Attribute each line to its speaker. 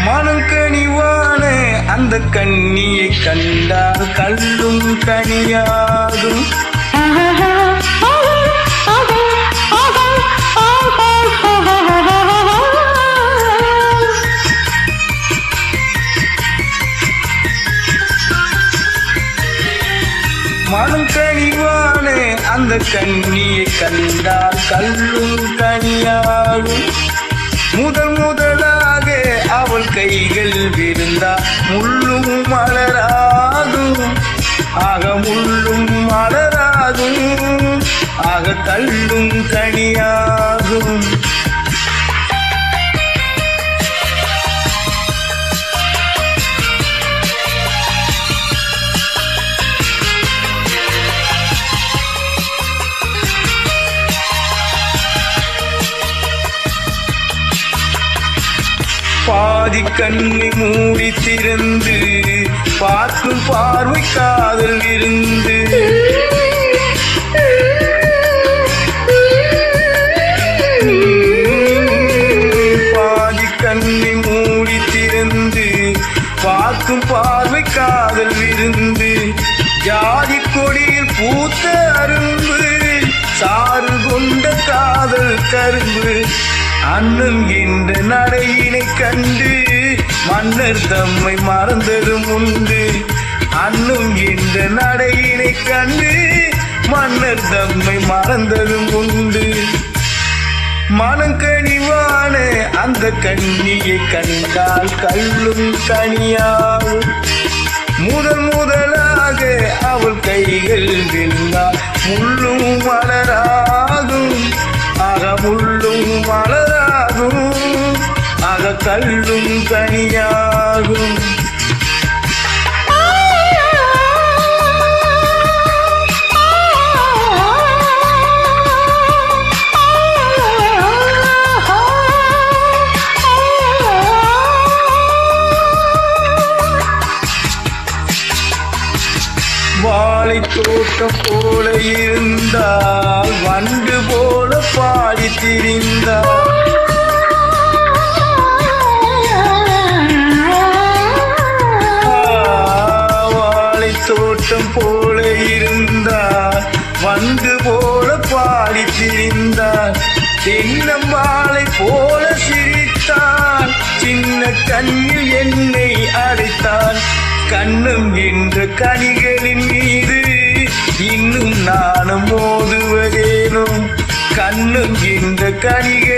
Speaker 1: மனம் கனிவான அந்த கண்ணியை கண்டால் கல்லும் கனியாகும். மனம் கனிவான அந்த கண்ணியை கண்டால் கல்லும் கனியாகும். முதலாக அவள் கைகள் விருந்தா முள்ளும் மலராகும். ஆக முள்ளும் மலராகும், ஆக கல்லும் கனியாகும். பாதி கண்ணை மூடி திறந்து பார்க்கும் பார்வை காதல் இருந்து. பாதி கண்ணை மூடி திறந்து பார்க்கும் பார்வை காதல் இருந்து. ஜாதி கொடியில் பூத்த அரும்பு சாறு கொண்ட காதல் கரும்பு. அண்ணன் என்ற நடையினை கண்டு மன்னர் தம்மை மறந்ததும் உண்டு. அண்ணன் என்ற நடையினை கண்டு மன்னர் தம்மை மறந்ததும் உண்டு. மனக்கனிவான அந்த கண்ணியை கண்டால் கல்லும் கனியாகும். முதலாக அவள் கைகள் வெல்லால் முள்ளும் மலராகும். ஆக முள்ளும் மலராகும், ஆக கல்லும் கனியாகும். வாழை தோட்டம் போல இருந்தால் வண்டு போல பாடி திரிந்தார். வாழை தோட்டம் போல இருந்தால் வண்டு போல பாடி திரிந்தார். தென்னம்பாலை போல சிரித்தார், சின்ன கண்ணில் என்னை அடைத்தார். கண்ணம் என்ற கனிகளின் மீது இன்னும் நானும் மோதுவதேனும். கண்ணம் என்ற கனிகள்